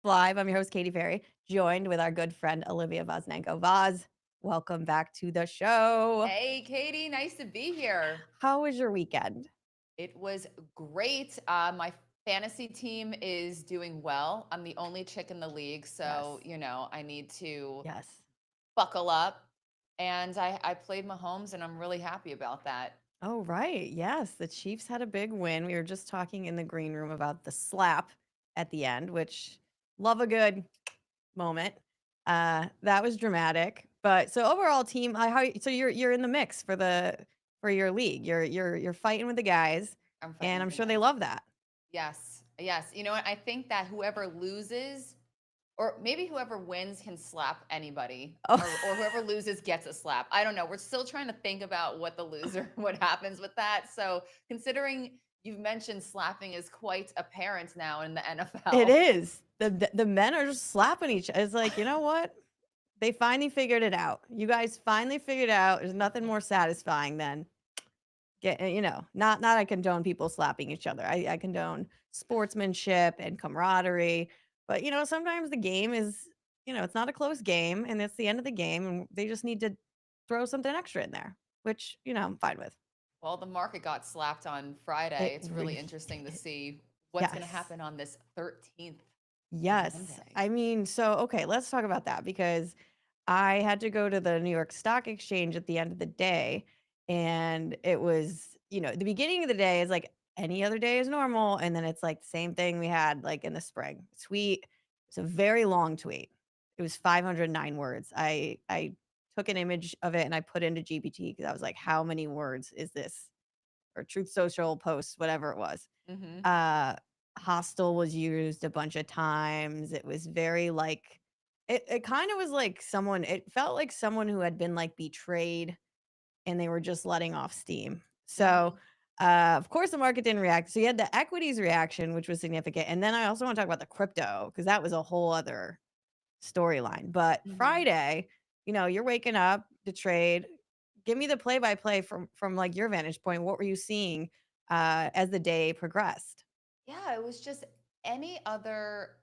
Live. I'm your host, Katie Ferry, joined with our good friend, Olivia Voznenko. Voz, welcome back to the show. Hey, Katie, nice to be here. How was your weekend? It was great. My fantasy team is doing well. I'm the only chick in the league, Yes. so I need to Yes. buckle up. And I played Mahomes, and I'm really happy about that. Oh, right. Yes. The Chiefs had a big win. We were just talking in the green room about the slap at the end, which love a good moment. That was dramatic. But so overall team, so you're in the mix for your league. You're fighting with the guys, I'm fighting and with I'm the sure they guys. love that. Yes, yes. You know what? I think that whoever loses, or maybe whoever wins, can slap anybody, Oh. or whoever loses gets a slap. I don't know. We're still trying to think about what the loser, what happens with that. So considering you've mentioned slapping is quite apparent now in the It NFL. is. The men are just slapping each other. It's like, you know what? They finally figured it out. You guys finally figured it out. There's nothing more satisfying than not I condone people slapping each other. I condone sportsmanship and camaraderie. But sometimes the game is, it's not a close game and it's the end of the game and they just need to throw something extra in there, which, I'm fine with. Well, the market got slapped on Friday. It It's really really interesting to did. see what's going to Yes. happen on this 13th Yes. Monday. I mean, so okay, let's talk about that because I had to go to the New York Stock Exchange at the end of the day. And it was, the beginning of the day is like any other day is normal. And then it's like the same thing we had like in the spring. Tweet. It's a very long tweet. It was 509 words. I took an image of it and I put into GPT because I was like, how many words is this? Or Truth Social posts, whatever it was. Hmm. Uh, hostile was used a bunch of times. It was very like it kind of was like it felt like someone who had been like betrayed and they were just letting off steam. So, Hmm. of course the market didn't react. So you had the equities reaction, which was significant. And then I also want to talk about the crypto because that was a whole other storyline. But Hmm. Friday, you're waking up to trade. Give me the play by play from like your vantage point. What were you seeing as the day progressed? Yeah, it was just any other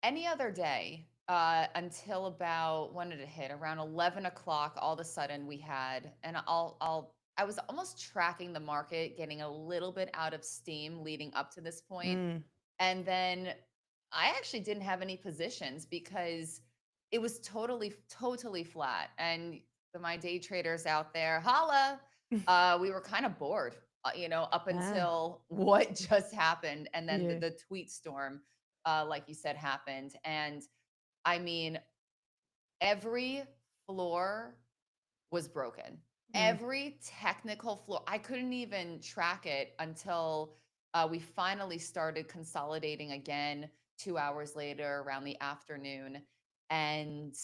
any other day until about, when did it hit? Around 11 o'clock. All of a sudden, we had, and I was almost tracking the market, getting a little bit out of steam leading up to this point, Mm. and then I actually didn't have any positions because it was totally flat. And my day traders out there, holla, we were kind of bored, up Ah, until what just happened. And then the, yeah. the tweet storm, like you said, happened. And I mean, every floor was broken. Mm. Every technical floor, I couldn't even track it until we finally started consolidating again 2 hours later around the afternoon, and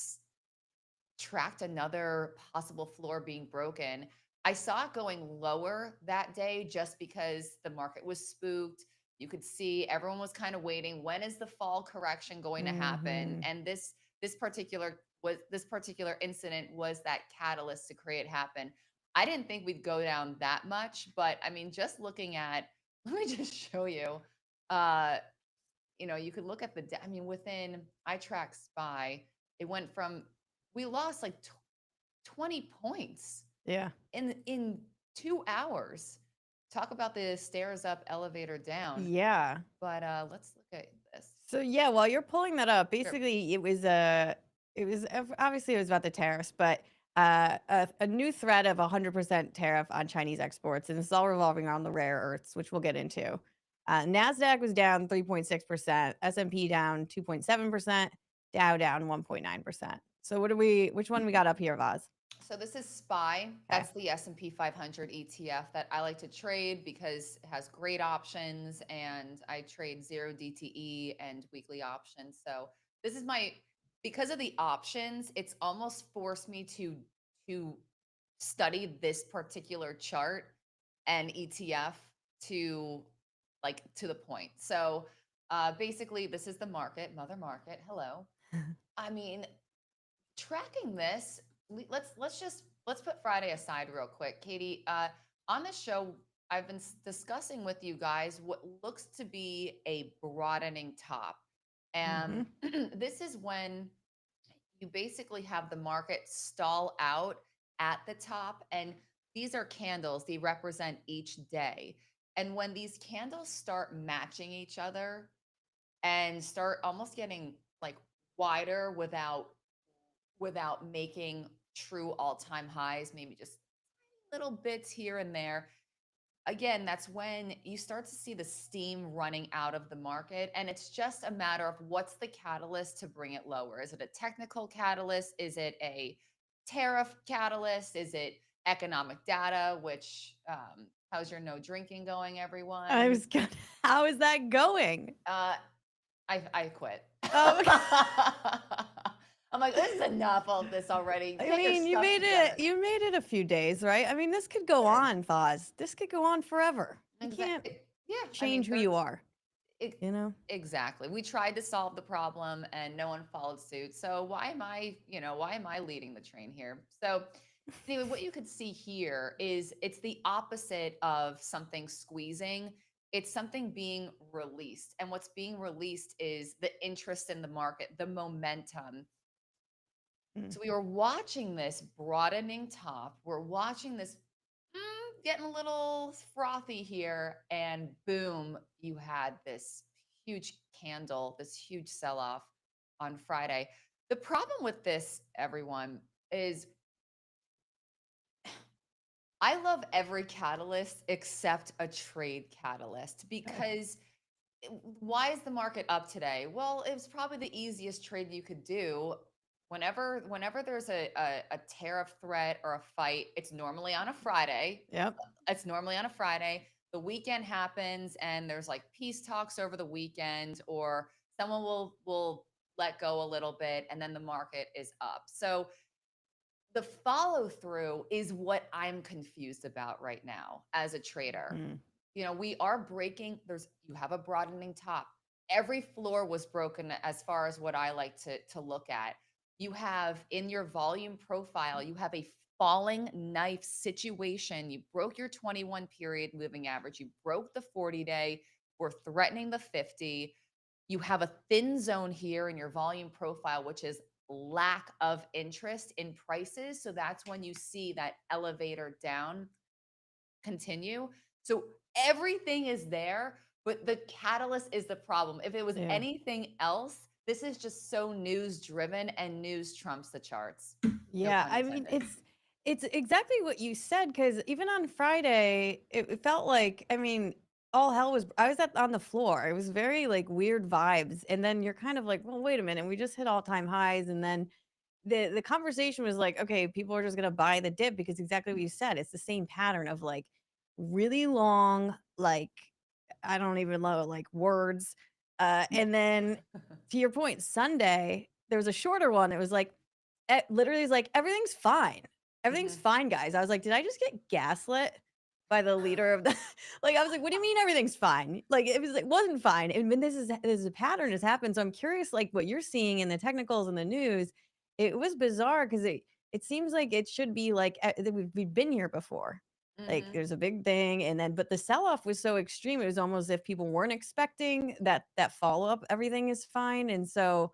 tracked another possible floor being broken. I saw it going lower that day just because the market was spooked. You could see everyone was kind of waiting. When is the fall correction going to happen? Mhm. And this particular incident was that catalyst to create happen. I didn't think we'd go down that much, but I mean, just looking at, let me just show you. Uh, you could look at I mean, within I track SPY, it went from, we lost like 20 points Yeah. in 2 hours. Talk about the stairs up, elevator down. Yeah. But let's look at this. So yeah, while you're pulling that up, Sure. basically obviously it was about the tariffs, but a new threat of 100% tariff on Chinese exports, and this is all revolving around the rare earths, which we'll get into. Nasdaq was down 3.6%, S&P down 2.7%, Dow down 1.9%. So which one we got up here, Vaz? So this is SPY. Okay. That's the S&P 500 ETF that I like to trade because it has great options, and I trade zero DTE and weekly options. So this is because of the options, it's almost forced me to study this particular chart and ETF to to the point. So basically this is the market, mother market. Hello. I mean, tracking this, let's put Friday aside real quick. Katie, on the show, I've been discussing with you guys what looks to be a broadening top. And Mhm. this is when you basically have the market stall out at the top. And these are candles, they represent each day. And when these candles start matching each other and start almost getting like wider without making true all-time highs, maybe just little bits here and there. Again, that's when you start to see the steam running out of the market. And it's just a matter of what's the catalyst to bring it lower. Is it a technical catalyst? Is it a tariff catalyst? Is it economic data? Which, how's your no drinking going, I everyone? was gonna how is that going? Uh, I quit. Oh, I'm like, this is enough of this already. I Get your mean, stuff together. you made it a few days, right? I mean, this could go Good. on, Foz. This could go on forever. You can't Exactly. Yeah. I change mean, who you are, Ex- you know? exactly. We tried to solve the problem and no one followed suit. So why am I leading the train here? So anyway, what you could see here is it's the opposite of something squeezing. It's something being released. And what's being released is the interest in the market, the momentum. Mm. So we were watching this broadening top. We're watching this getting a little frothy here. And boom, you had this huge candle, this huge sell off on Friday. The problem with this, everyone, is I love every catalyst except a trade catalyst because why is the market up today? Well, it was probably the easiest trade you could do. Whenever there's a tariff threat or a fight, it's normally on a Friday. Yep. It's normally on a Friday. The weekend happens and there's like peace talks over the weekend, or someone will let go a little bit and then the market is up. So the follow through is what I'm confused about right now as a trader. Mm. We are breaking, you have a broadening top. Every floor was broken as far as what I like to look at. You have in your volume profile, you have a falling knife situation. You broke your 21 period moving average. You broke the 40-day. We're threatening the 50. You have a thin zone here in your volume profile, which is lack of interest in prices. So that's when you see that elevator down continue. So everything is there, but the catalyst is the problem. If it was Yeah. anything else, this is just so news driven and news trumps the charts. No Yeah, pun I mean, intended. it's exactly what you said because even on Friday, it felt like I mean, all hell was I was on the floor. It was very like weird vibes, and then you're kind of like, well, wait a minute, we just hit all time highs, and then the conversation was like, okay, people are just gonna buy the dip because exactly what you said. It's the same pattern of like really long, like I don't even know, like words, and then to your point, Sunday there was a shorter one. It was like literally is like, "Everything's fine. Everything's Mhm. fine, guys." I was like, "Did I just get gaslit by the leader of the" like, I was like, "What do you mean everything's fine?" Like, it was like wasn't fine. And when this is a pattern has happened, so I'm curious, like, what you're seeing in the technicals and the news. It was bizarre because it seems like it should be like, that we've been here before. Like, Mhm. there's a big thing, and then but the sell-off was so extreme, it was almost as if people weren't expecting that follow-up, everything is fine, and so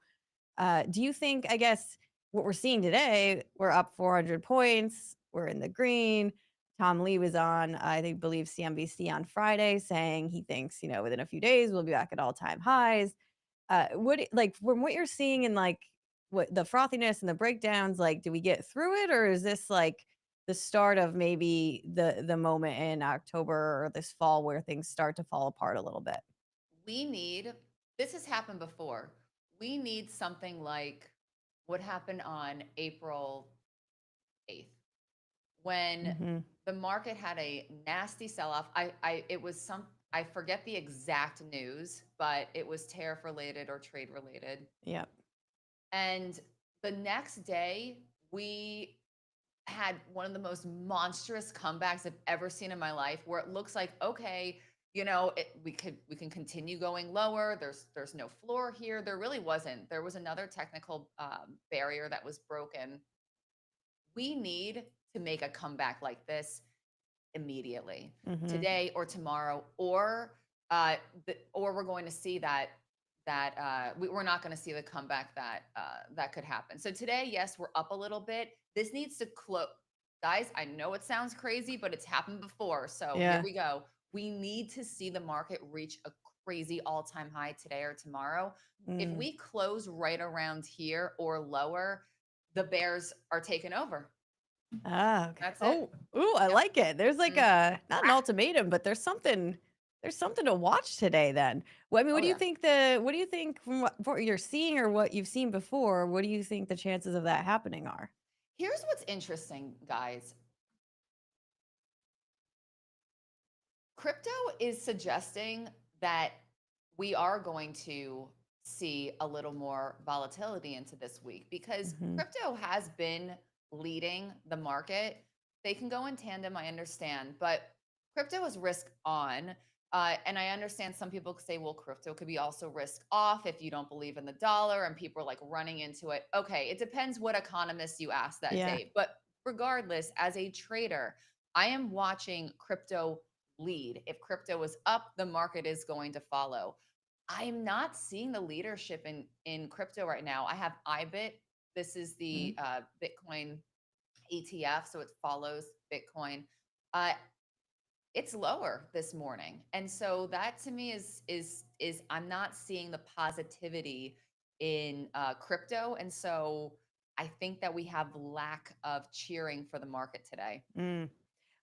do you think, I guess, what we're seeing today, we're up 400 points, we're in the green. Tom Lee was on, I think, believe CNBC on Friday saying he thinks, within a few days we'll be back at all-time highs. Like from what you're seeing in like what the frothiness and the breakdowns, like, do we get through it or is this like the start of maybe the moment in October or this fall where things start to fall apart a little bit? We need, this has happened before. We need something like what happened on April 8th when Mhm. the market had a nasty sell-off. It was I forget the exact news, but it was tariff related or trade related. Yep. And the next day, we had one of the most monstrous comebacks I've ever seen in my life, where it looks like, okay, we can continue going lower. There's no floor here. There really wasn't. There was another technical barrier that was broken. We need to make a comeback like this immediately, Mhm. today or tomorrow, or or we're going to see that that we're not going to see the comeback that that could happen. So today, yes, we're up a little bit. This needs to close. Guys, I know it sounds crazy, but it's happened before. So here Yeah. we go. We need to see the market reach a crazy all-time high today or tomorrow. If Mm. we close right around here or lower, the bears are taking over. Ah, okay. That's it. Oh, ooh, I Yep. like it. There's like Mm. a not an ultimatum, but there's something to watch today then. Well, I mean, what Oh do you yeah. think what do you think from what you're seeing or what you've seen before, what do you think the chances of that happening are? Here's what's interesting, guys. Crypto is suggesting that we are going to see a little more volatility into this week because Mhm. crypto has been leading the market. They can go in tandem, I understand, but crypto is risk on. And I understand some people say, well, crypto could be also risk off if you don't believe in the dollar and people are like running into it. Okay, it depends what economist you ask that Yeah. day. But regardless, as a trader, I am watching crypto lead. If crypto is up, the market is going to follow. I am not seeing the leadership in crypto right now. I have IBIT. This is Mhm. the Bitcoin ETF, so it follows Bitcoin. Uh, it's lower this morning, and so that to me is I'm not seeing the positivity in crypto, and so I think that we have lack of cheering for the market today. Mm.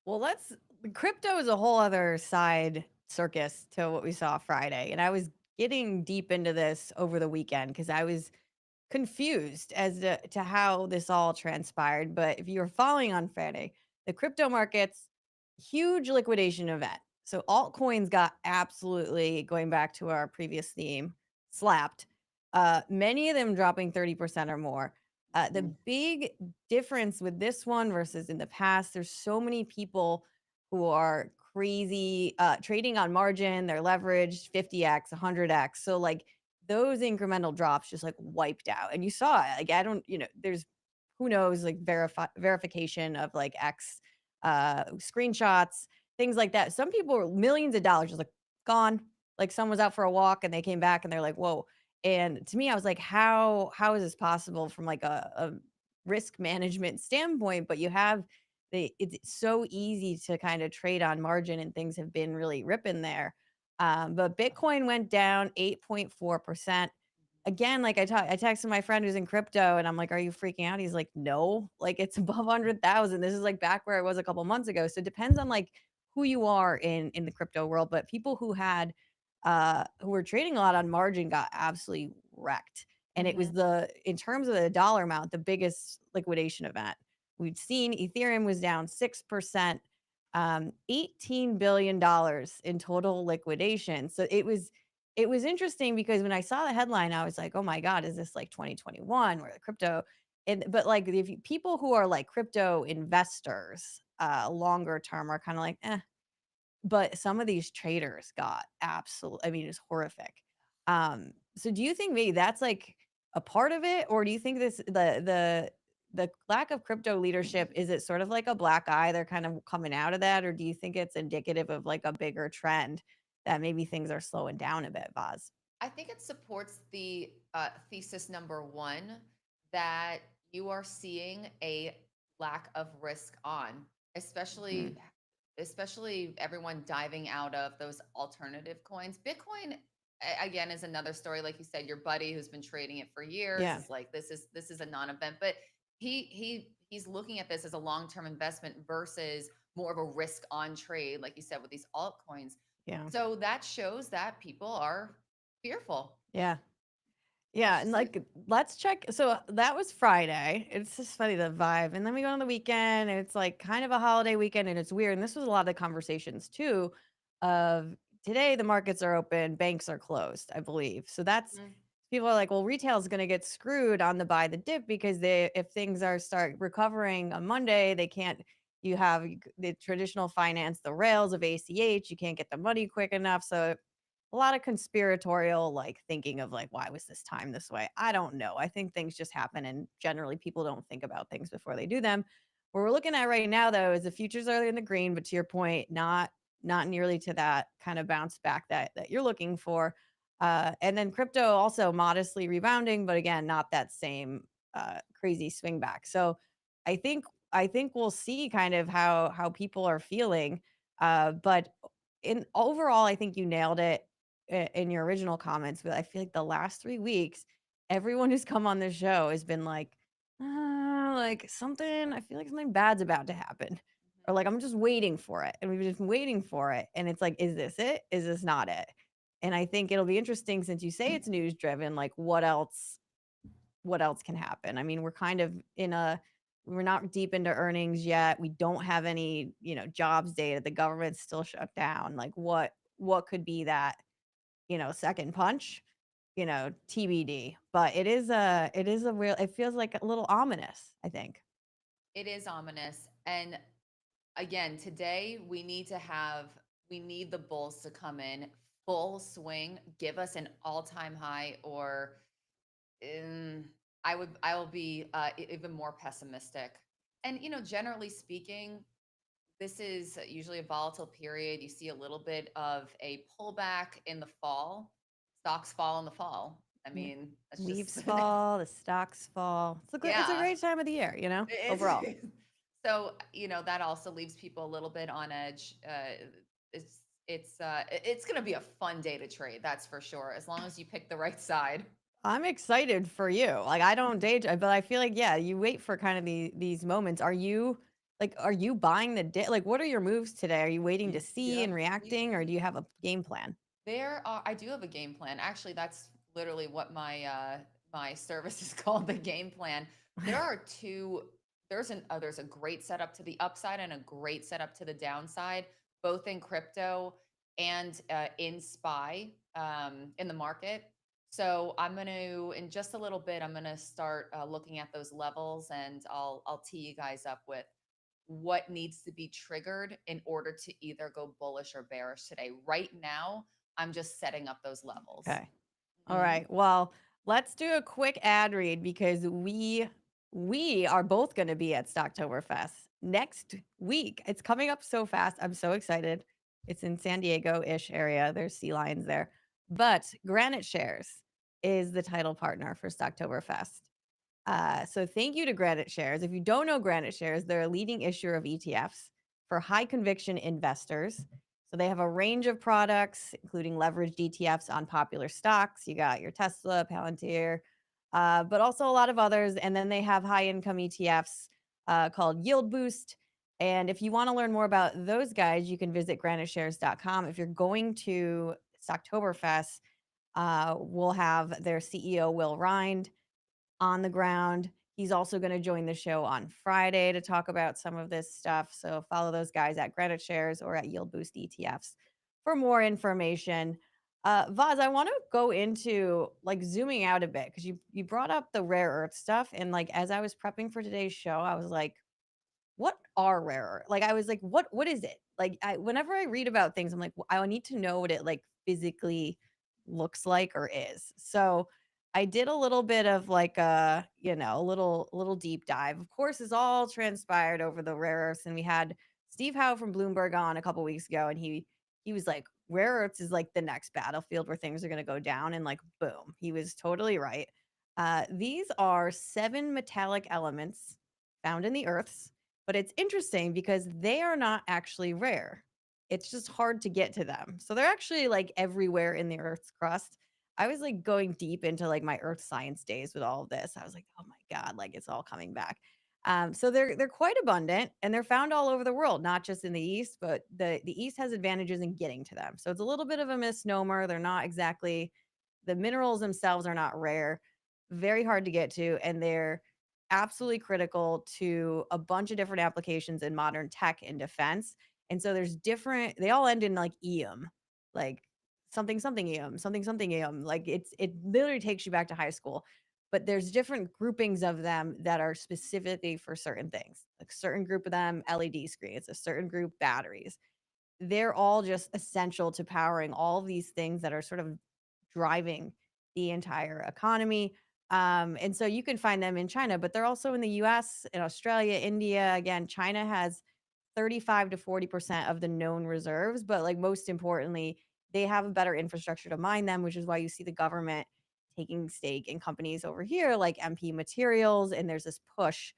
Well, let's crypto is a whole other side circus to what we saw Friday. And I was getting deep into this over the weekend because I was confused as to how this all transpired. But if you were following on Friday, the crypto markets, huge liquidation event. So altcoins got absolutely, going back to our previous theme, slapped. Many of them dropping 30% or more. The Mhm. big difference with this one versus in the past, there's so many people who are crazy trading on margin, they're leveraged 50x, 100x. So like those incremental drops just like wiped out. And you saw it. Like I don't, there's who knows like verification of like X screenshots, things like that. Some people were millions of dollars just like gone. Like someone was out for a walk and they came back and they're like, whoa. And to me, I was like, how is this possible from like a risk management standpoint? But you have it's so easy to kind of trade on margin and things have been really ripping there. But Bitcoin went down 8.4%. Again, like I texted my friend who's in crypto and I'm like, "Are you freaking out?" He's like, "No, like it's above 100,000. This is like back where I was a couple months ago." So it depends on like who you are in the crypto world, but people who had who were trading a lot on margin got absolutely wrecked. And it was Mhm. the in terms of the dollar amount, the biggest liquidation event. We've seen Ethereum was down 6%, $18 billion in total liquidation. So it was interesting because when I saw the headline, I was like, "Oh my god, is this like 2021 where the crypto?" And but like people who are like crypto investors, longer term are kind of like, eh. But some of these traders got absolute. I mean, it's horrific. So do you think maybe that's like a part of it, or do you think the lack of crypto leadership is it sort of like a black eye? They're kind of coming out of that, or do you think it's indicative of like a bigger trend that maybe things are slowing down a bit, Boz? I think it supports the thesis number one that you are seeing a lack of risk on, Mhm. especially everyone diving out of those alternative coins. Bitcoin again is another story. Like you said, your buddy who's been trading it for years Yeah. is like this is a non-event, but he's looking at this as a long-term investment versus more of a risk on trade, like you said, with these altcoins. Yeah. So that shows that people are fearful. Yeah. That's Yeah, and just it. like let's check. So that was Friday. It's just funny the vibe. And then we go on the weekend and it's like kind of a holiday weekend and it's weird. And this was a lot of the conversations too of today the markets are open, banks are closed, I believe. So that's Mhm. people are like, well, retail is going to get screwed on the buy the dip because they if things are start recovering on Monday, they can't you have the traditional finance, the rails of ACH, you can't get the money quick enough. So a lot of conspiratorial like thinking of like why was this time this way. I don't know. I think things just happen and generally people don't think about things before they do them. What we're looking at right now though is the futures are in the green, but to your point, not nearly to that kind of bounce back that you're looking for. And then crypto also modestly rebounding, but again, not that same crazy swing back. So I think I think we'll see kind of how people are feeling. But in overall, I think you nailed it in your original comments. But I feel like the last 3 weeks, everyone who's come on this show has been like something. I feel like something bad's about to happen, or like I'm just waiting for it, and we've just been waiting for it. And it's like, is this it? Is this not it? And I think it'll be interesting since you say it's news driven, like what else can happen? I mean, we're kind of in a we're not deep into earnings yet. We don't have any, jobs data. The government's still shut down. Like what could be that, second punch? TBD. But it is a real it feels like a little ominous, I think. It is ominous. And again, today we need the bulls to come in full swing, give us an all-time high, or um, I will be even more pessimistic. And generally speaking, this is usually a volatile period. You see a little bit of a pullback in the fall. Stocks fall in the fall. I Yeah. mean, that's just Leaves fall, the stocks fall. It's a yeah. great time of the year, overall. It's so that also leaves people a little bit on edge. It's going to be a fun day to trade, that's for sure, as long as you pick the right side. I'm excited for you. Like, I don't date, but I feel like, yeah, you wait for kind of these moments. Are you buying the day? Like, what are your moves today? Are you waiting to see and Yep. reacting, or do you have a game plan? I do have a game plan. Actually, that's literally what my service is called, the game plan. There are two there's a great setup to the upside and a great setup to the downside, both in crypto and in SPY, in the market. So I'm going to, in just a little bit, I'm going to start looking at those levels, and I'll tee you guys up with what needs to be triggered in order to either go bullish or bearish today. Right now, I'm just setting up those levels. Okay. All Mhm. right. Well, let's do a quick ad read because we are both going to be at Stocktoberfest next week. It's coming up so fast. I'm so excited. It's in San Diego-ish area. There's sea lions there. But Granite Shares is the title partner for Stocktoberfest. So thank you to Granite Shares. If you don't know Granite Shares, they're a leading issuer of ETFs for high conviction investors. So they have a range of products, including leveraged ETFs on popular stocks. You got your Tesla, Palantir, but also a lot of others. And then they have high income ETFs called Yield Boost. And if you want to learn more about those guys, you can visit graniteshares.com. If you're going to Stocktoberfest, we'll have their CEO, Will Rind, on the ground. He's also going to join the show on Friday to talk about some of this stuff. So follow those guys at Granite Shares or at Yield Boost ETFs for more information. Vaz, I want to go into like zooming out a bit because you brought up the rare earth stuff, and like as I was prepping for today's show, I was like, what are rare earth? Like I was like, what is it? Like whenever I read about things, I'm like, I need to know what it like physically looks like or is. So I did a little bit of like a little deep dive. Of course, it's all transpired over the rare earths, and we had Steve Howe from Bloomberg on a couple weeks ago, and he was like, rare earths is like the next battlefield where things are going to go down, and like boom, he was totally right. These are 7 metallic elements found in the earths, but it's interesting because they are not actually rare. It's just hard to get to them. So they're actually like everywhere in the Earth's crust. I was like going deep into like my earth science days with all of this. I was like, oh my God, like it's all coming back. So they're quite abundant and they're found all over the world, not just in the East, but the East has advantages in getting to them. So it's a little bit of a misnomer. They're not exactly the minerals themselves are not rare, very hard to get to, and they're absolutely critical to a bunch of different applications in modern tech and defense. And so there's different, they all end in like eum, like something something eum, something something eum. Like it literally takes you back to high school. But there's different groupings of them that are specifically for certain things. Like a certain group of them, LED screens, a certain group batteries. They're all just essential to powering all of these things that are sort of driving the entire economy. And so you can find them in China, but they're also in the US, in Australia, India. Again, China has 35 to 40% of the known reserves, but like most importantly, they have a better infrastructure to mine them, which is why you see the government taking stake in companies over here like MP Materials, and there's this push.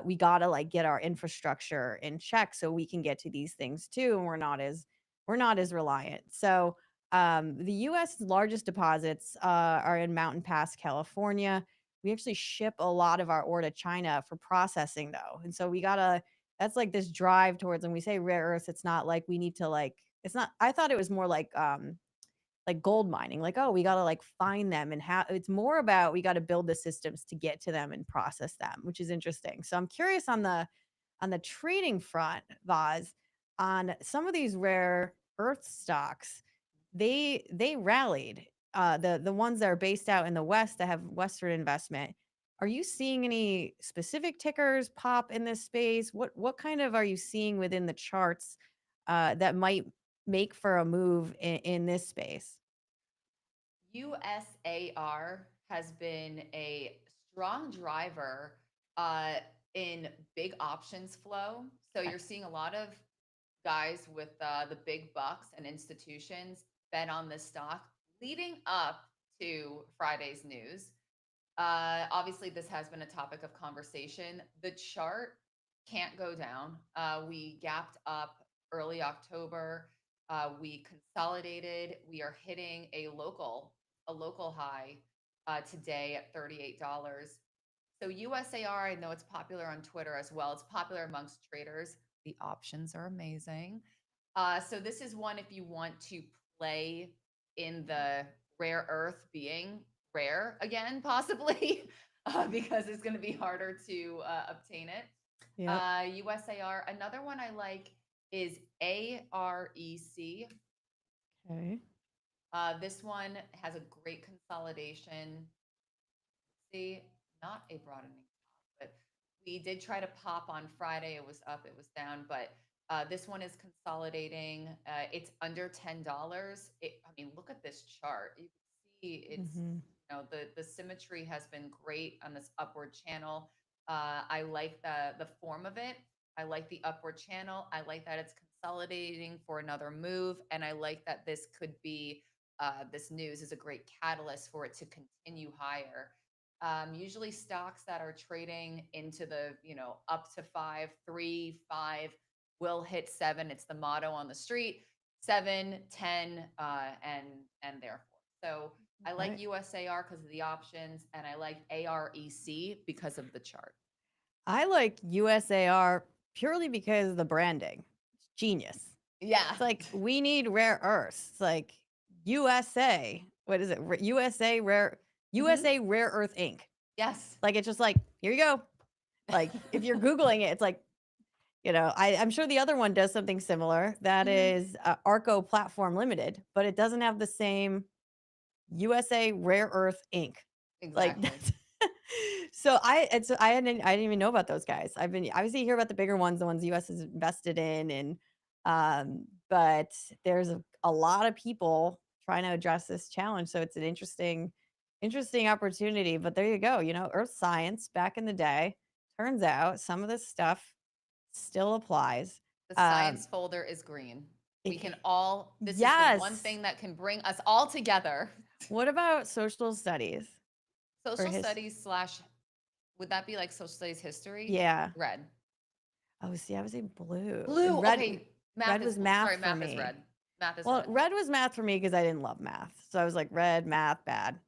We gotta like get our infrastructure in check so we can get to these things too, and we're not as reliant. So the U.S. largest deposits are in Mountain Pass, California. We actually ship a lot of our ore to China for processing, though, and so we gotta. That's like this drive towards when we say rare earths. It's not like we need to like. It's not. I thought it was more like gold mining. Like, oh, we gotta like find them and how. It's more about we got to build the systems to get to them and process them, which is interesting. So I'm curious on the trading front, Vaz, on some of these rare earth stocks, they rallied. The ones that are based out in the West that have Western investment. Are you seeing any specific tickers pop in this space? What kind of are you seeing within the charts that might make for a move in this space? USAR has been a strong driver uh, in big options flow. So Okay. you're seeing a lot of guys with the big bucks and institutions bet on this stock leading up to Friday's news. Obviously, this has been a topic of conversation. The chart can't go down. We gapped up early October. We consolidated. We are hitting a local high today at $38. So USAR, I know it's popular on Twitter as well. It's popular amongst traders. The options are amazing. So this is one if you want to play in the rare earth being rare again, possibly, because it's going to be harder to obtain it. Yep. USAR. Another one I like is AREC. Okay. This one has a great consolidation. See, not a broadening top, but we did try to pop on Friday. It was up, it was down, but this one is consolidating. It's under $10. I mean, look at this chart. You can see it's Hmm. the symmetry has been great on this upward channel. I like the form of it. I like the upward channel. I like that it's consolidating for another move, and I like that this could be this news is a great catalyst for it to continue higher. Usually stocks that are trading into the up to five, three, five will hit seven. It's the motto on the street: 7, 10, and therefore. So I like Okay. USAR because of the options, and I like AREC because of the chart. I like USAR purely because of the branding. It's genius. Yeah. It's like we need rare earths. It's like USA. What is it? Hmm. USA Rare Earth Inc. Yes. Like it's just like here you go. Like if you're googling it, it's like I'm sure the other one does something similar. That Hmm. is Arco Platform Limited, but it doesn't have the same USA Rare Earth Inc. Like Exactly. that's so I didn't even know about those guys. I've been obviously you hear about the bigger ones, the ones the US has invested in, and but there's a lot of people trying to address this challenge. So it's an interesting opportunity. But there you go, earth science back in the day. Turns out some of this stuff still applies. The Um science folder is green. We it- can all, this is the one yes. thing that can bring us all together. What about social studies or Social his studies slash, would that be like social studies history? yeah. Red. Oh, see, I was in blue. Blue. And Okay. Math red is was blue. math Sorry, for math is me. red. Math is Well, red. red was math for me because I didn't love math. So I was like, red, math, bad.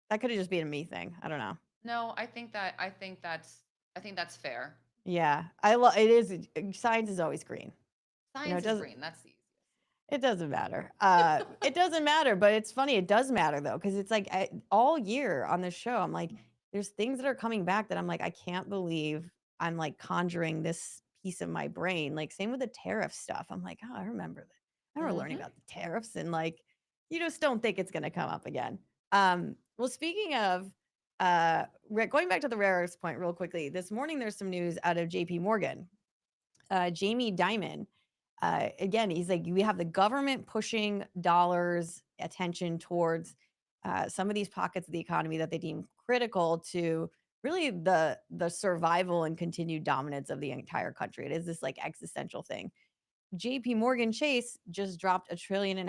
That could have just been a me thing. I don't know. No, I think that's fair. Yeah. I love it is science is always green. It Science is doesn't green. That's the it doesn't matter. easiest. It doesn't matter, but it's funny. It does matter though, because it's like all year on this show, I'm like, there's things that are coming back that I'm like, I can't believe I'm like conjuring this piece of my brain. Like same with the tariff stuff. I'm like, oh, I remember that. I remember learning Hmm. about the tariffs, and like, you just don't think it's gonna come up again. Well, speaking of going back to the rare earths point real quickly, this morning there's some news out of JP Morgan. Jamie Dimon, again, he's like, we have the government pushing dollars attention towards some of these pockets of the economy that they deem critical to really the survival and continued dominance of the entire country. It is this like existential thing. JP Morgan Chase just dropped $1.5 trillion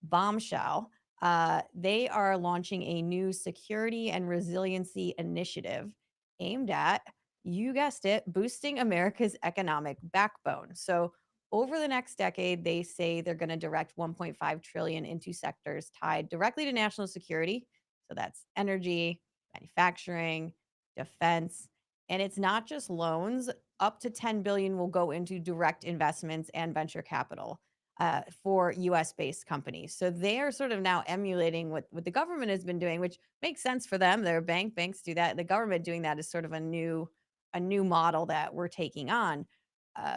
bombshell. They are launching a new security and resiliency initiative aimed at, you guessed it, boosting America's economic backbone. So over the next decade, they say they're going to direct 1.5 trillion into sectors tied directly to national security. So that's energy, manufacturing, defense, and it's not just loans. Up to 10 billion will go into direct investments and venture capital for US based companies. So they are sort of now emulating what the government has been doing, which makes sense for them. They're a bank, banks do that. The government doing that is sort of a new model that we're taking on.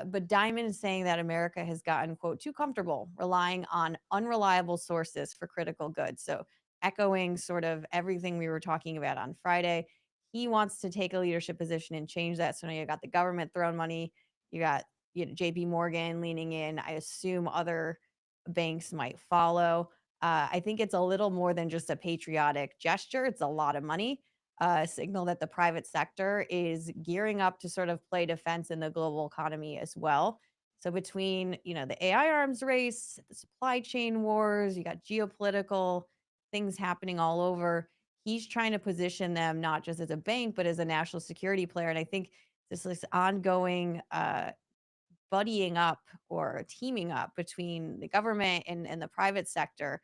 But Diamond is saying that America has gotten, quote, too comfortable relying on unreliable sources for critical goods. So, echoing sort of everything we were talking about on Friday, he wants to take a leadership position and change that. So now you got the government throwing money, you got JP Morgan leaning in. I assume other banks might follow. I think it's a little more than just a patriotic gesture. It's a lot of money, a signal that the private sector is gearing up to sort of play defense in the global economy as well. So between, the AI arms race, the supply chain wars, you got geopolitical things happening all over. He's trying to position them not just as a bank, but as a national security player. And I think this ongoing buddying up or teaming up between the government and the private sector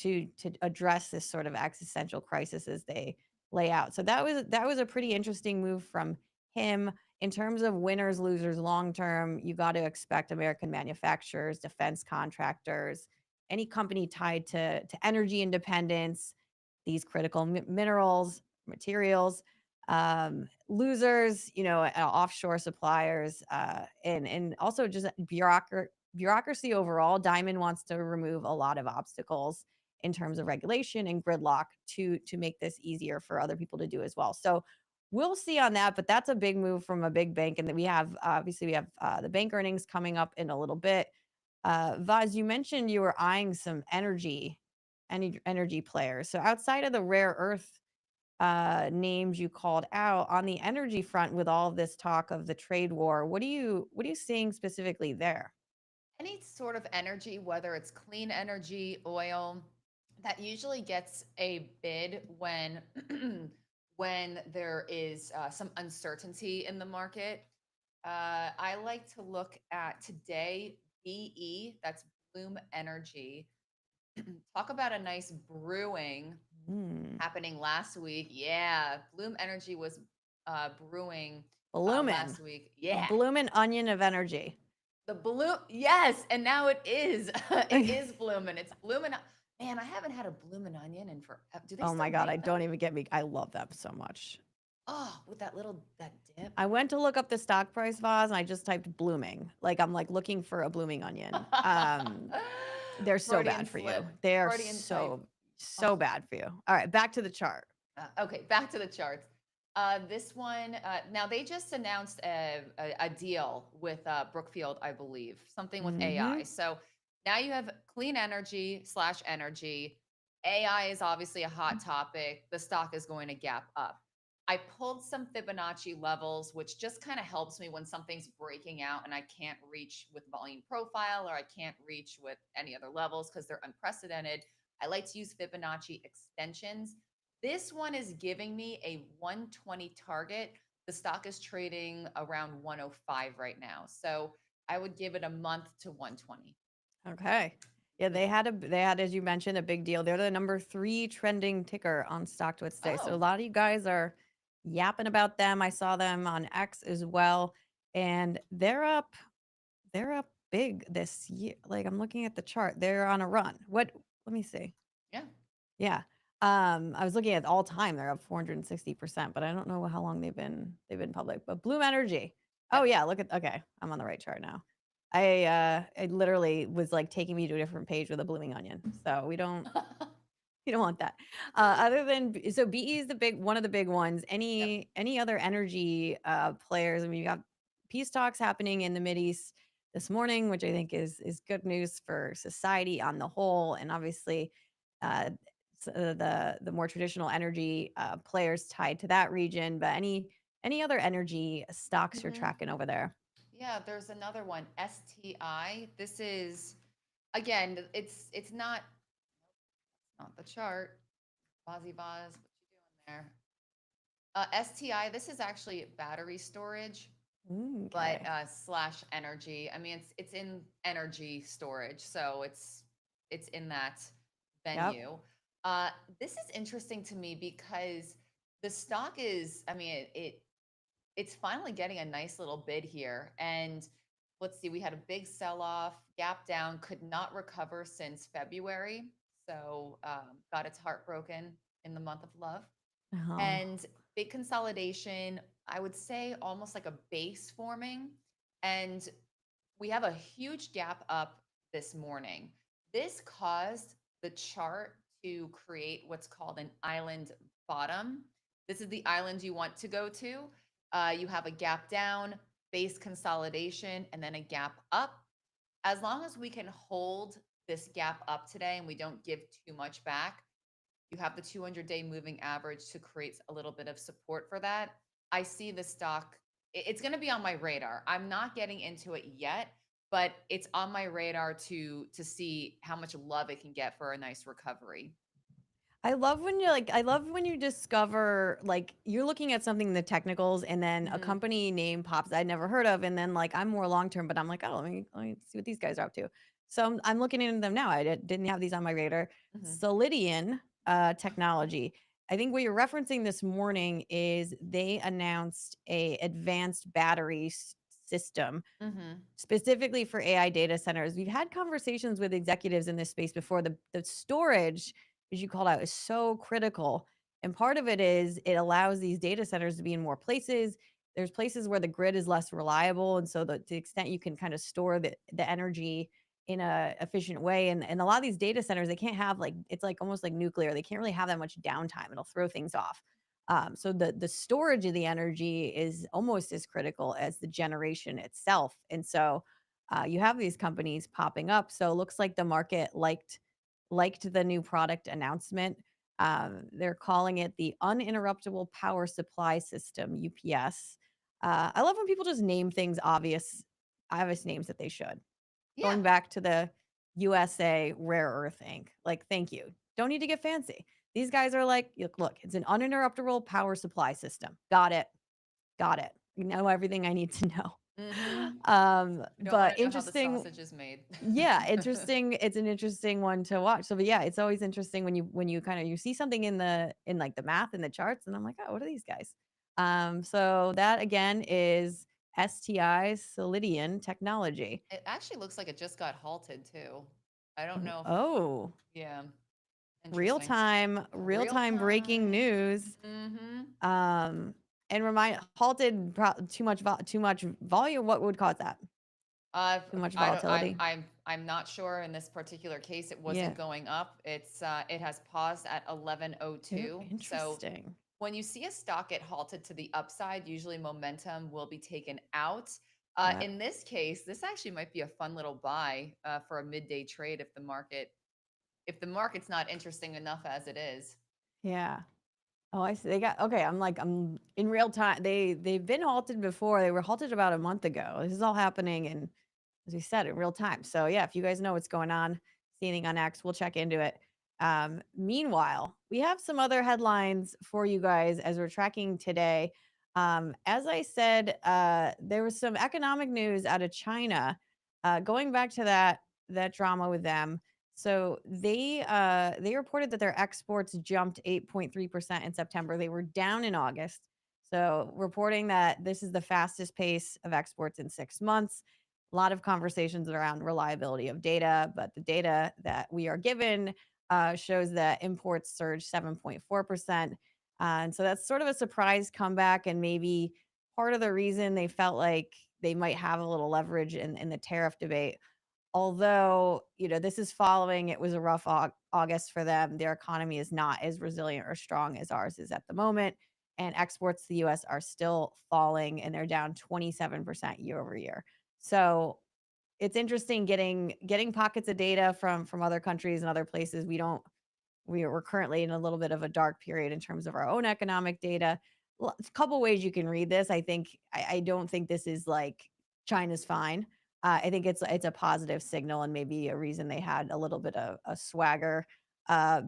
to address this sort of existential crisis as they lay out. So that was a pretty interesting move from him. In terms of winners, losers, long term, you got to expect American manufacturers, defense contractors, any company tied to energy independence, these critical minerals, materials. Losers, offshore suppliers, and also just bureaucracy overall. Diamond wants to remove a lot of obstacles in terms of regulation and gridlock to make this easier for other people to do as well. So we'll see on that, but that's a big move from a big bank. And then we have obviously we have the bank earnings coming up in a little bit. Vaz, you mentioned you were eyeing some energy players. So outside of the rare earth names you called out on the energy front with all of this talk of the trade war, what are you seeing specifically there? Any sort of energy, whether it's clean energy, oil, that usually gets a bid when when there is some uncertainty in the market. I like to look at today BE, that's Bloom Energy. Talk about a nice brewing Mm. happening last week. Yeah, Bloom Energy was brewing Bloomin'. last week. A Yeah, bloomin' onion of energy. the bloom, yes, and now it is. It is bloomin'. It's bloomin'. Man, I haven't had a bloomin' onion in for. Do they Oh my still god, I make them? don't even get me. I love them so much. Oh, with that dip. I went to look up the stock price, Vaz, and I just typed blooming. Like I'm like looking for a blooming onion. They're so Freudian bad for slip. you. They are Freudian type. so bad for you. All right, back to the chart. Okay, back to the charts. This one, now they just announced a deal with Brookfield, I believe, something with AI. Mhm. So now you have clean energy slash energy. AI is obviously a hot topic. The stock is going to gap up. I pulled some Fibonacci levels, which just kind of helps me when something's breaking out and I can't reach with volume profile or I can't reach with any other levels because they're unprecedented. I like to use Fibonacci extensions. This one is giving me a 120 target. The stock is trading around 105 right now. So I would give it a month to 120. Okay. Yeah, they had, as you mentioned, a big deal. They're the number 3 trending ticker on Stocktwits today. So a Oh, lot of you guys are yapping about them. I saw them on X as well, and they're up big this year. Like I'm looking at the chart. They're on a run. Let me see. yeah. Yeah. I was looking at all time. They're up 460%, but I don't know how long they've been public. But Bloom Energy. Oh Yep. yeah, look at okay. I'm on the right chart now. It literally was like taking me to a different page with a blooming onion. So we don't you don't want that. Other than so BE is the big one of the big ones. Yep. Any other energy players? I mean, you got peace talks happening in the Mid East this morning, which I think is good news for society on the whole, and obviously uh, the more traditional energy players tied to that region. But any other energy stocks you're Mhm. tracking over there? Yeah, there's another one, STI. This is again, it's not Not the chart. Bozzy Boz, what you doing there? STI, this is actually battery storage, but Okay. slash energy. I mean, it's in energy storage, so it's in that Yep. venue. Uh, this is interesting to me because the stock is, I mean, it's finally getting a nice little bid here. And let's see, we had a big sell off, gap down, could not recover since February. So got its heart broken in the month of love. Oh. And big consolidation, I would say almost like a base forming. And we have a huge gap up this morning. This caused the chart to create what's called an island bottom. This is the island you want to go to. You have a gap down, base consolidation, and then a gap up. As long as we can hold this gap up today and we don't give too much back, you have the 200-day moving average to create a little bit of support for that. I see the stock, it's going to be on my radar. I'm not getting into it yet, but it's on my radar to see how much love it can get for a nice recovery. I love when you discover like you're looking at something in the technicals and then a Hmm. company name pops I'd never heard of and then like I'm more long term but I'm like, "Oh, let me see what these guys are up to." So I'm looking into them now. Didn't have these on my radar. Hmm. Solidian technology. I think what you're referencing this morning is they announced a advanced battery system Hmm. specifically for AI data centers. We've had conversations with executives in this space before. The storage, as you called out, is so critical. And part of it is it allows these data centers to be in more places. There's places where the grid is less reliable. And so to the extent you can kind of store the energy in a efficient way. And a lot of these data centers, they can't have like it's like almost like nuclear. They can't really have that much downtime. It'll throw things off. So the storage of the energy is almost as critical as the generation itself. And so you have these companies popping up. So it looks like the market liked the new product announcement. They're calling it the uninterruptible power supply system (UPS). I love when people just name things obvious names that they should. Yeah. Going back to the USA Rare Earth Inc. Like, thank you. Don't need to get fancy. These guys are like, look, it's an uninterruptible power supply system. Got it. Got it. You know everything I need to know. Hmm. We don't want But to know how the interesting. sausage is made. Yeah, interesting. It's an interesting one to watch. So, but yeah, it's always interesting when you kind of you see something in like the math and the charts, and I'm like, oh, what are these guys? So that again is STI Solidian technology. It actually looks like it just got halted too. I don't know if, Oh, yeah, interesting. real Real time breaking time. news. Hmm. Um, and remind halted too much volume. What would cause that? Too much I don't. volatility. I'm not sure. In this particular case, it wasn't Yeah. going up. It has paused at Oh, 11:02. So interesting. when you see a stock get halted to the upside, usually momentum will be taken out. Yeah. In this case, this actually might be a fun little buy for a midday trade if the market's not interesting enough as it is. Yeah. Oh, I see. They got okay. I'm in real time. They've been halted before. They were halted about a month ago. This is all happening and as we said in real time. So yeah, if you guys know what's going on, see anything on X, we'll check into it. Meanwhile, we have some other headlines for you guys as we're tracking today. As I said, there was some economic news out of China. Going back to that drama with them. So they reported that their exports jumped 8.3% in September. They were down in August. So reporting that this is the fastest pace of exports in 6 months. A lot of conversations around reliability of data, but the data that we are given shows that imports surged 7.4%. And so that's sort of a surprise comeback, and maybe part of the reason they felt like they might have a little leverage in the tariff debate. Although, this is following it was a rough August for them. Their economy is not as resilient or strong as ours is at the moment. And exports to the US are still falling and they're down 27% year over year. So it's interesting getting pockets of data from other countries and other places. We're currently in a little bit of a dark period in terms of our own economic data. A couple ways you can read this. I don't think this is like China's fine. I think it's a positive signal and maybe a reason they had a little bit of a swagger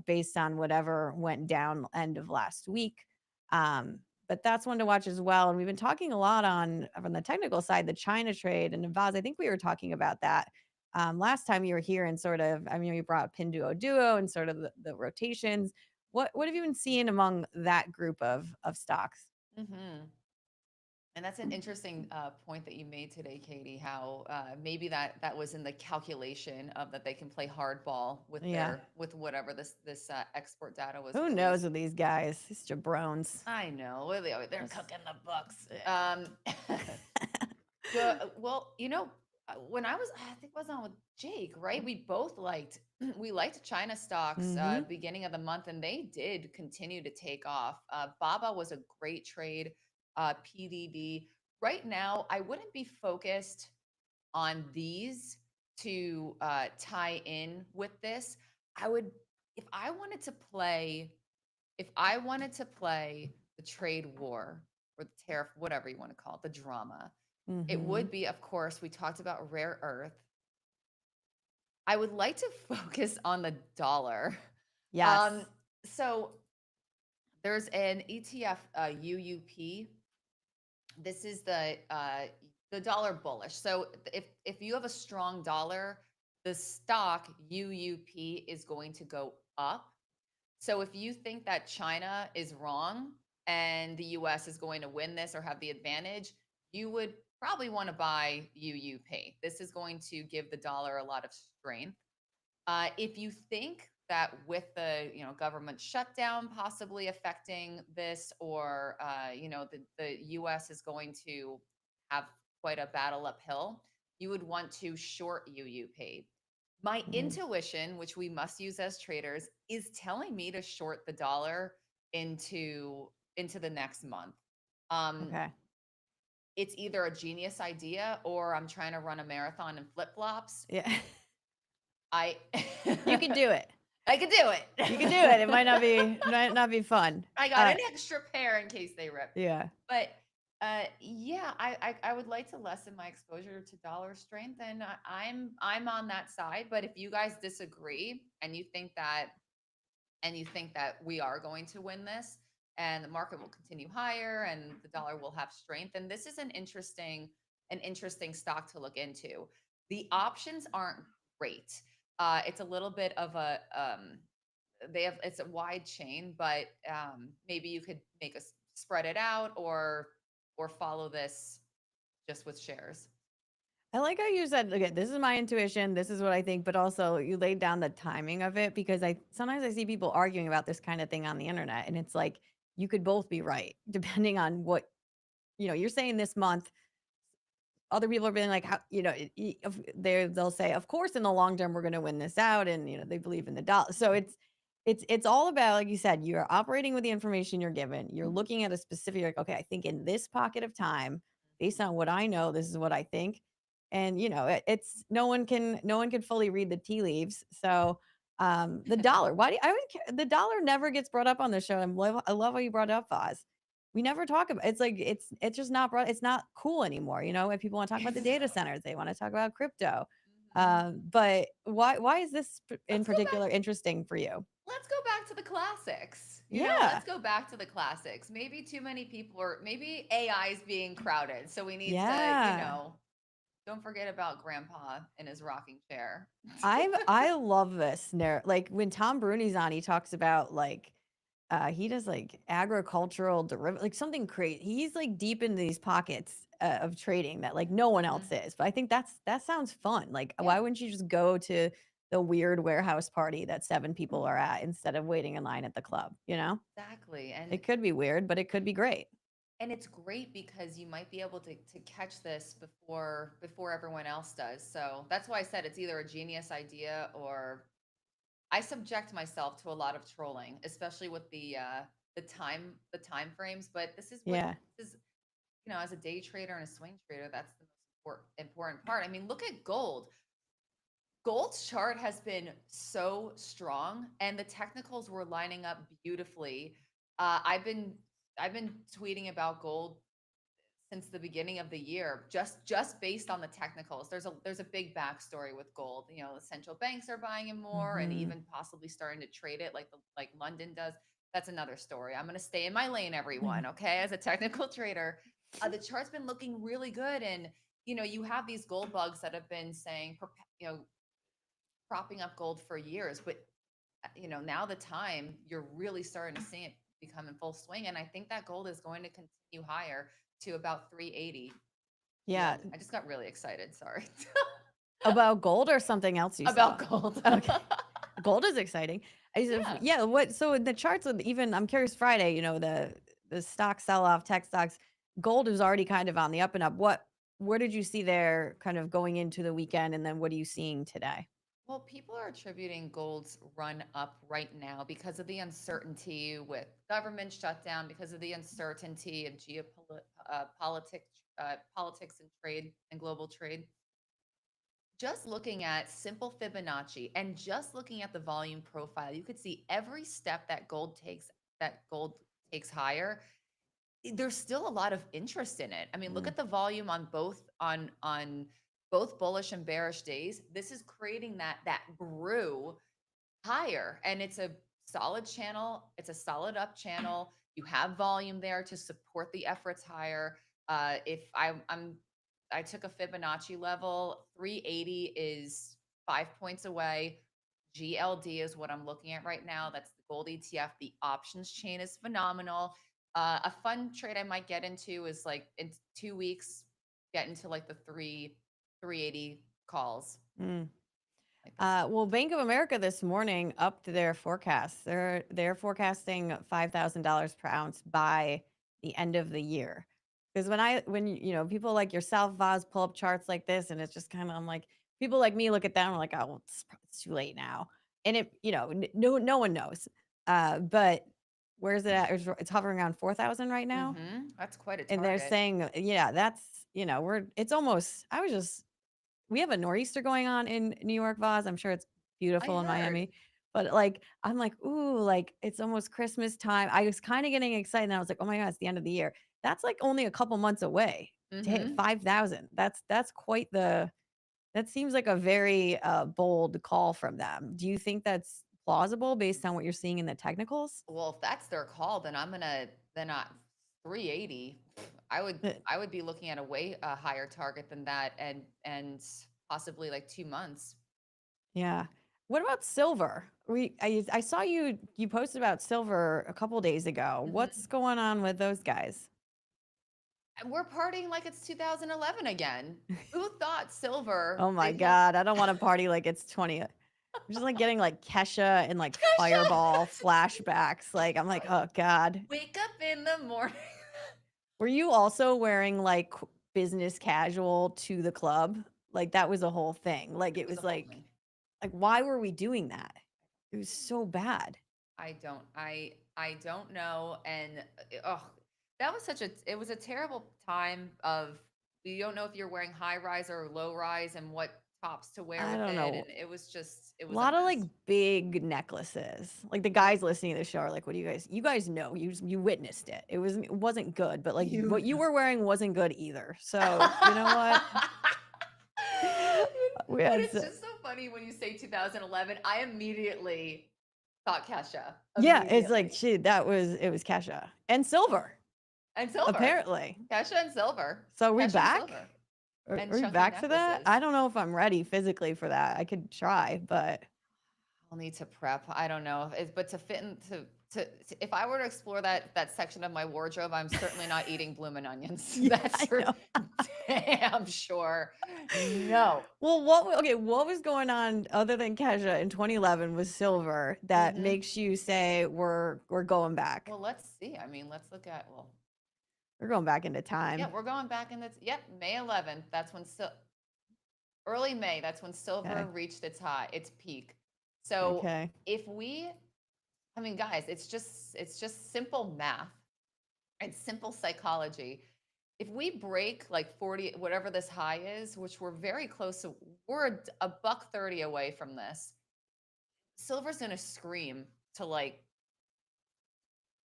based on whatever went down end of last week. But that's one to watch as well. And we've been talking a lot on the technical side, the China trade and Vaz. I think we were talking about that last time you were here, and sort of, I mean, you brought up Pinduo Duo and sort of the rotations. What have you been seeing among that group of stocks? Mm-hmm. And that's an interesting point that you made today, Katie. How maybe that was in the calculation of that they can play hardball with Yeah. with whatever this export data was Who knows released. with these guys? These jabrones. I know they're Just- cooking the books. yeah. Well, when I think I was on with Jake, right? We both liked we liked China stocks Mm-hmm. beginning of the month, and they did continue to take off. Baba was a great trade. PDD. Right now, I wouldn't be focused on these to tie in with this. I would, if I wanted to play, if I wanted to play the trade war or the tariff, whatever you want to call it, the drama, it Mm-hmm. would be, of course, we talked about rare earth. I would like to focus on the dollar. Um, Yes. so there's an ETF, UUP. This is the dollar bullish. So if you have a strong dollar, the stock UUP is going to go up. So if you think that China is wrong and the US is going to win this or have the advantage, you would probably want to buy UUP. This is going to give the dollar a lot of strength. If you think that with the government shutdown possibly affecting this, or the U.S. is going to have quite a battle uphill, you would want to short UUP. My Mm, intuition, which we must use as traders, is telling me to short the dollar into the next month. Um, okay. it's either a genius idea or I'm trying to run a marathon in flip flops. Yeah. I You can do it. I could do You can do it. It it. might not be fun. I got an extra pair in case they rip. Yeah. But yeah, I would like to lessen my exposure to dollar strength, and I'm on that side. But if you guys disagree and you think that we are going to win this and the market will continue higher and the dollar will have strength, and this is an interesting stock to look into. The options aren't great. It's a little bit of a it's a wide chain, but maybe you could make us spread it out or follow this just with shares. I like how you said, okay, this is my intuition, this is what I think, but also you laid down the timing of it, because I sometimes I see people arguing about this kind of thing on the internet, and it's like you could both be right depending on what, you're saying this month. Other people are being like, how, they'll say, of course, in the long term, we're going to win this out. And, they believe in the dollar. So it's all about, like you said, you're operating with the information you're given. You're looking at a specific, like, okay, I think in this pocket of time, based on what I know, this is what I think. And, it's no one can fully read the tea leaves. So, the dollar, why do I would care, the dollar never gets brought up on the show. I love how you brought it up, Foz. We never talk about, it's like it's just not brought, it's not cool anymore, if people want to talk about the It's data centers, they want to talk about crypto. Mhm. But why is this in Let's go back. particular interesting for you? Let's go back to the classics. Yeah. Let's go back to the classics. Maybe too many people, or maybe AI is being crowded. So we need to, Yeah. don't forget about grandpa in his rocking chair. I love this like when Tom Bruni's on, he talks about like he does like agricultural derivative, like something crazy. He's like deep into these pockets of trading that like no one else Mhm. is. But I think that sounds fun. Like, Yeah, why wouldn't you just go to the weird warehouse party that 7 people are at instead of waiting in line at the club? exactly. It could be weird, but it could be great. And it's great because you might be able to catch this before everyone else does. So that's why I said it's either a genius idea or I subject myself to a lot of trolling, especially with the time frames. But Yeah. this is, as a day trader and a swing trader, that's the most important part. I mean, look at gold. Gold's chart has been so strong, and the technicals were lining up beautifully. I've been tweeting about gold since the beginning of the year, just based on the technicals. There's a big backstory with gold. You know, the central banks are buying it more and Hmm. even possibly starting to trade it like London does. That's another story. I'm going to stay in my lane, everyone. Okay, as a technical trader, the chart's been looking really good, and you have these gold bugs that have been saying, propping up gold for years, but now the time you're really starting to see it become in full swing, and I think that gold is going to continue higher to about 380. Yeah. GLD. I just got really excited. Sorry. About gold or something else you saw? About gold. Okay. Gold is exciting. I said, Yeah. yeah. What? So in the charts, with even I'm curious. Friday, the stock sell off, tech stocks, gold is already kind of on the up and up. Where did you see there, kind of going into the weekend, and then what are you seeing today? Well, people are attributing gold's run up right now because of the uncertainty with government shutdown, because of the uncertainty of politics and trade and global trade. Just looking at simple Fibonacci and just looking at the volume profile, you could see every step that gold takes higher. There's still a lot of interest in it. I mean, look Mm. at the volume on both bullish and bearish days. This is creating that brew higher, and it's a solid channel. It's a solid up channel. You have volume there to support the efforts higher. If I took a Fibonacci level, 380 is 5 points away. GLD is what I'm looking at right now. That's the gold ETF. The options chain is phenomenal. A fun trade I might get into is like in 2 weeks, get into like the 380 calls Mm. like this. Well, Bank of America this morning upped their forecast. They're forecasting $5,000 per ounce by the end of the year. Because when people like yourself, Voz, pull up charts like this, and it's just kind of, I'm like, people like me look at them, and like, oh, well, it's too late now, and no one knows. But where's it at? It's hovering around 4,000 right now, That's quite a and they're target. saying, yeah, that's it's almost. We have a nor'easter going on in New York, Vaz. I'm sure it's I beautiful in heard. Miami. But like, I'm like, ooh, like it's almost Christmas time. I was kind of getting excited. And I was like, oh my God, it's the end of the year. That's like only a couple months away to hit Mm-hmm. 5,000. That's quite that seems like a very bold call from them. Do you think that's plausible based on what you're seeing in the technicals? Well, if that's their call, then not 380. I would Uh, I would be looking at a way higher target than that, and possibly like 2 months. Yeah. What about silver? I saw you posted about silver a couple days ago. What's hmm going on with those guys? And we're partying like it's 2011 again. Who thought silver? Oh my They can't. god, I don't wanna party like it's 20. I'm just, like, getting, like, Kesha and, like, Kesha! Fireball flashbacks, like, I'm like, "Oh god." Wake up in the morning. Were you also wearing, like, business casual to the club? Like, that was a whole thing. Like, It it was a was whole thing. like, why were we doing that? It was so bad. I don't know. And oh, that was it was a terrible time of, you don't know if you're wearing high rise or low rise and what tops to wear I with don't it. know. And it A was a lot of, like, mess. big necklaces. Like, the guys listening to the show are like, "What do you guys know. You witnessed it. It wasn't good, but, like, You what you know. were wearing wasn't good either." So, you know what? We But had it's s just so funny when you say 2011. I immediately thought Kesha Yeah, it's like, immediately. shit, it was Kesha. And silver, And silver. apparently. Kesha and silver. So, are we Kesha and back? silver. Are And we chunky back to that? necklaces. I don't know if I'm ready physically for that. I could try, but I'll need to prep. I don't know. But to fit into if I were to explore that section of my wardrobe, I'm certainly not eating bloomin' onions. yeah, That's I for know. damn sure. No. Well, what was going on other than Kesha in 2011 with silver that hmm makes you say we're going back? Well, let's see. I mean, let's look at, We're going back into yeah, time. we're going back in the May 11th. That's when early May. That's when silver Okay. reached its peak. So Okay. if we, I mean, guys, it's just simple math. It's simple psychology. If we break like 40, whatever this high is, which we're very close to, we're a buck 30 away from this. Silver's going to scream to like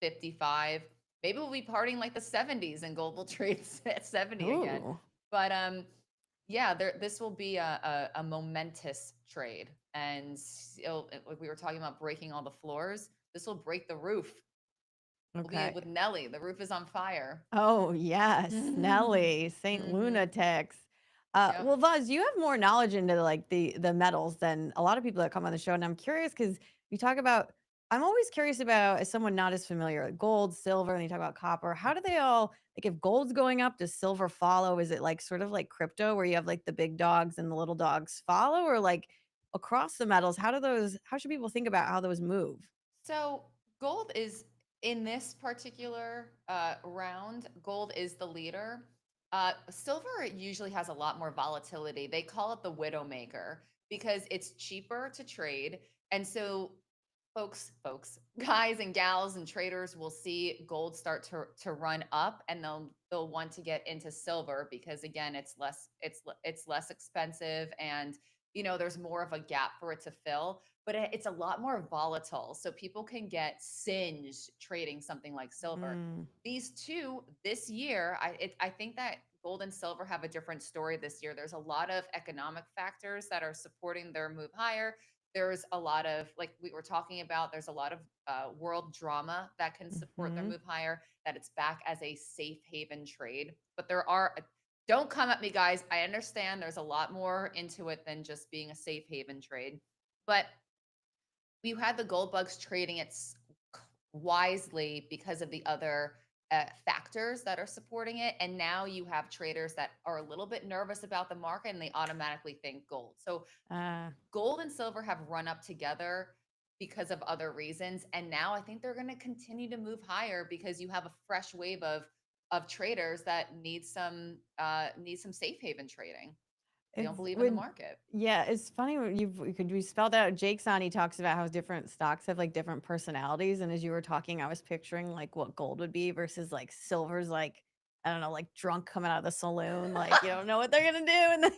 55. maybe we'll be partying like the 70s and gold will trade at 70 again. Ooh. But yeah, this will be a momentous trade. And like we were talking about breaking all the floors, this will break the roof. We'll be Okay. with Nelly. The roof is on fire. Oh, yes, Hmm. Nelly, Saint Hmm. Lunatics. Yep. Well, Vaz, you have more knowledge into like the metals than a lot of people that come on the show, and I'm curious because we talk about. I'm always curious about as someone not as familiar, like gold, silver, and you talk about copper. How do they all like if gold's going up, does silver follow? Is it like sort of like crypto where you have like the big dogs and the little dogs follow, or like across the metals? How do those? How should people think about how those move? So gold is in this particular round. Gold is the leader. Silver usually has a lot more volatility. They call it the widowmaker because it's cheaper to trade, and so guys and gals and traders will see gold start to run up, and they'll want to get into silver because again, it's less expensive, and there's more of a gap for it to fill, but it's a lot more volatile. So people can get singed trading something like silver. Mm, These two this year, I think that gold and silver have a different story this year. There's a lot of economic factors that are supporting their move higher. There's a lot of, like we were talking about, there's a lot of world drama that can support their hmm. move higher, that it's back as a safe haven trade. But don't come at me, guys. I understand there's a lot more into it than just being a safe haven trade. But we had the gold bugs trading it wisely because of the other factors that are supporting it. And now you have traders that are a little bit nervous about the market and they automatically think gold. So Uh, gold and silver have run up together because of other reasons, and now I think they're going to continue to move higher because you have a fresh wave of traders that need some safe haven trading. They don't It's believe in the when market. yeah, it's funny when you could we spelled out Jake's on, he talks about how different stocks have like different personalities. And as you were talking, I was picturing like what gold would be versus like silver's like, I don't know, like drunk coming out of the saloon, like you don't know what they're gonna do. And then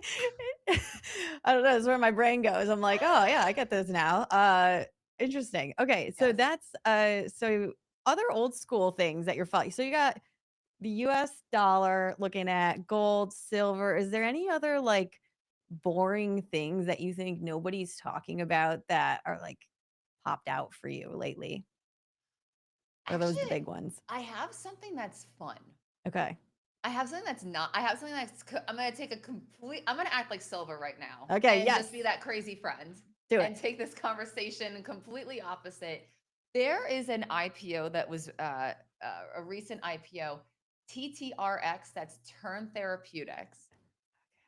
I don't know, that's where my brain goes. I'm like, oh yeah, I get this now. Interesting. Okay, so Yes. that's so other old school things that you're following. So you got the US dollar, looking at gold, silver. Is there any other like boring things that you think nobody's talking about that are like popped out for you lately? Or are those the Actually, big ones? I have something that's fun. Okay. I have something that's not. I have something I'm going to take a complete. I'm going to act like silver right now Okay, and yes. just be that crazy friend Do and it. take this conversation completely opposite. There is an IPO that was a recent IPO, TTRX. That's Turn Therapeutics.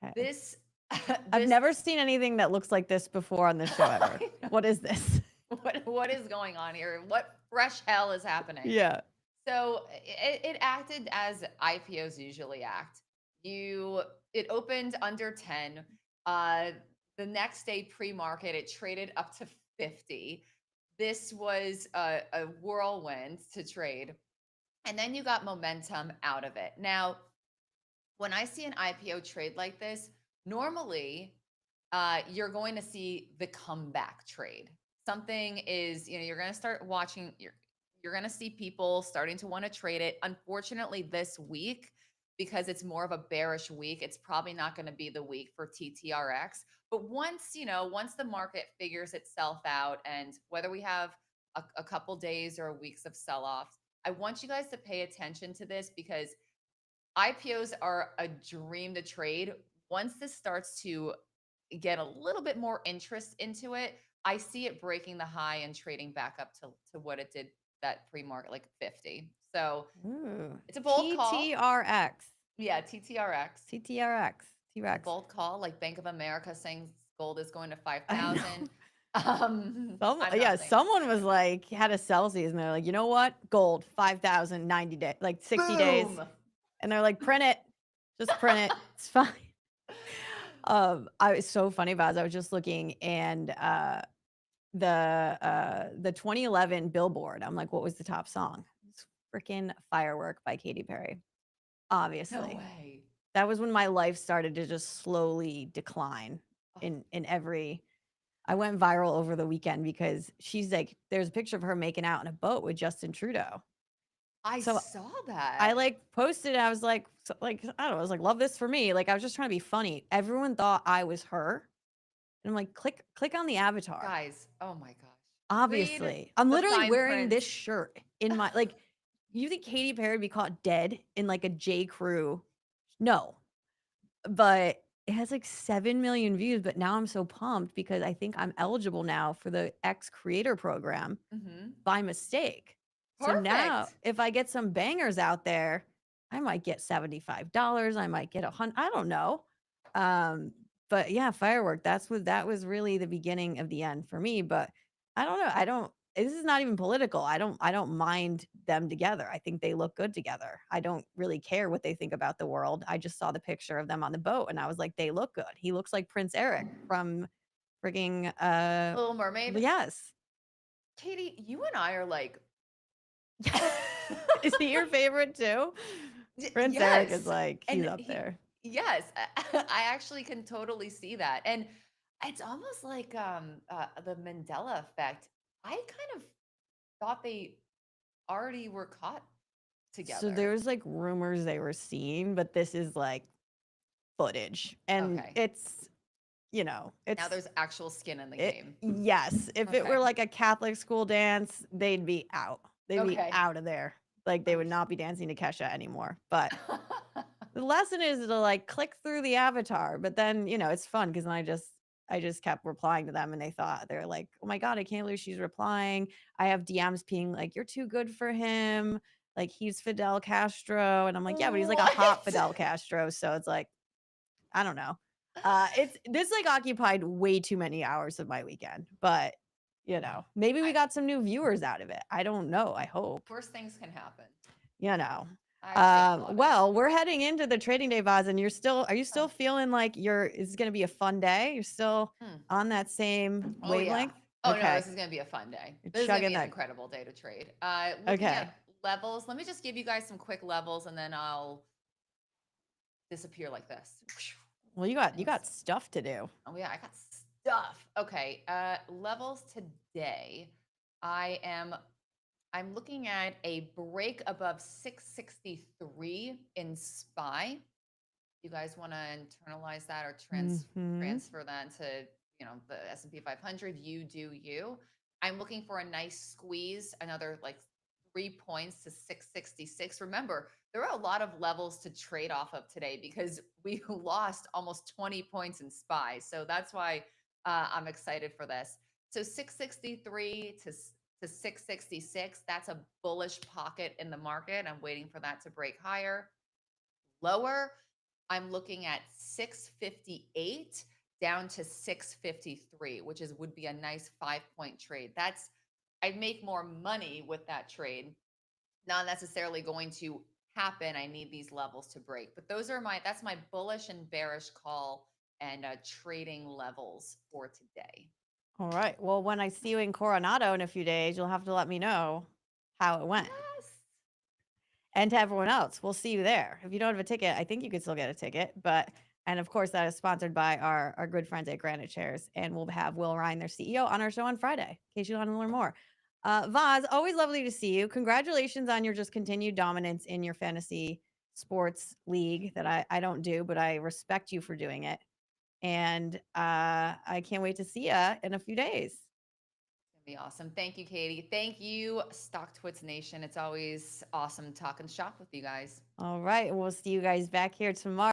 Okay. This I've this never seen anything that looks like this before on this show ever. I know. What is this? What is going on here? What fresh hell is happening? Yeah. So it acted as IPOs usually act. You It opened under 10. Uh the next day pre-market it traded up to 50. This was a whirlwind to trade. And then you got momentum out of it. Now, when I see an IPO trade like this, normally you're going to see the comeback trade. Something is, you're going to start watching, you're going to see people starting to want to trade it. Unfortunately, this week, because it's more of a bearish week, it's probably not going to be the week for TTRX. But once the market figures itself out, and whether we have a couple days or weeks of sell offs, I want you guys to pay attention to this because IPOs are a dream to trade. Once this starts to get a little bit more interest into it, I see it breaking the high and trading back up to what it did that pre-market, like 50. So Ooh. it's a bold call. TTRX. Yeah, TTRX. TTRX. It's a T-Rex. bold call, like Bank of America saying gold is going to I 5,000. know. I'm Yeah, not saying that. someone was like had a Celsius and they're like, you know what? Gold, 5,000, 90 days, like 60 days. Boom. And they're like, print it. Just print it. It's fine. I was so funny about it. I was just looking and the 2011 Billboard. I'm like, what was the top song? It's freaking Firework by Katy Perry. No Obviously. way. That was when my life started to just slowly decline Oh, in every I went viral over the weekend because she's like, there's a picture of her making out in a boat with Justin Trudeau. I So saw I that. like posted, I was like, I don't know, I was like, love this for me. Like I was just trying to be funny. Everyone thought I was her. And I'm like, click on the avatar. Guys, oh my gosh. Read Obviously. I'm the literally fine wearing print. this shirt in my like you think Katy Perry would be caught dead in like a J. Crew? No. But it has like 7 million views, but now I'm so pumped because I think I'm eligible now for the X creator program Mhm. by mistake. So now Perfect. if I get some bangers out there, I might get $75, I might get I don't know. Um, but yeah, firework, that was really the beginning of the end for me, but I don't know. I don't this is not even political. I don't mind them together. I think they look good together. I don't really care what they think about the world. I just saw the picture of them on the boat and I was like, they look good. He looks like Prince Eric from frigging Little Mermaid. yes. Katie, you and I are like Is he your favorite too? Prince Eric is yes. like, he's And up he there. yes, I actually can totally see that. And it's almost like the Mandela effect. I kind of thought they already were caught So together. there was like rumors they were seen, but this is like footage. And Okay. it's, you know, Now it's there's actual skin in the it game. yes. If it Okay. were like a Catholic school dance, they'd be out. They'd be Okay. out of there. Like they would not be dancing to Kesha anymore. But Understood. the lesson is to like click through the avatar, but then, you know, it's fun because I just kept replying to them and they thought they're like, "Oh my god, I can't believe she's replying." I have DMs being like, "You're too good for him." Like he's Fidel Castro and I'm like, "Yeah, but he's like a hot What? Fidel Castro." So it's like, I don't know. It's this like occupied way too many hours of my weekend, but you know, maybe we I got some new viewers out of it. I don't know. I hope. worst things can happen. You know. I actually applaud it. Well, we're heading into the trading day, Vaz, and are you Oh. still feeling like it's gonna be a fun day? You're still Hmm. on that same Oh yeah. wavelength? Oh no, Okay. this is gonna be a fun day. You're This is gonna chugging be an that. incredible day to trade. Looking Okay. at levels, let me just give you guys some quick levels and then I'll disappear like this. Well, you Nice. got stuff to do. Oh yeah, I got stuff. Okay. Levels today. I am I'm looking at a break above 663 in SPY. You guys want to internalize that or Mhm. transfer that to, the S&P 500, you do you. I'm looking for a nice squeeze, another like 3 points to 666. Remember, there are a lot of levels to trade off of today because we lost almost 20 points in SPY. So that's why I'm excited for this. So 663 to 666, that's a bullish pocket in the market. I'm waiting for that to break higher. Lower, I'm looking at 658 down to 653, which would be a nice 5 point trade. I'd make more money with that trade. Not necessarily going to happen. I need these levels to break. But that's my bullish and bearish call and trading levels for today. All right. Well, when I see you in Coronado in a few days, you'll have to let me know how it went. Yes. And to everyone else, we'll see you there. If you don't have a ticket, I think you could still get a ticket. But and of course, that is sponsored by our good friends at Granite Chairs. And we'll have Will Ryan, their CEO, on our show on Friday, in case you want to learn more. Vaz, always lovely to see you. Congratulations on your just continued dominance in your fantasy sports league that I don't do, but I respect you for doing it. And I can't wait to see you in a few days. It's gonna be awesome. Thank you, Katie. Thank you, Stocktwits Nation. It's always awesome talking shop with you guys. All right. We'll see you guys back here tomorrow.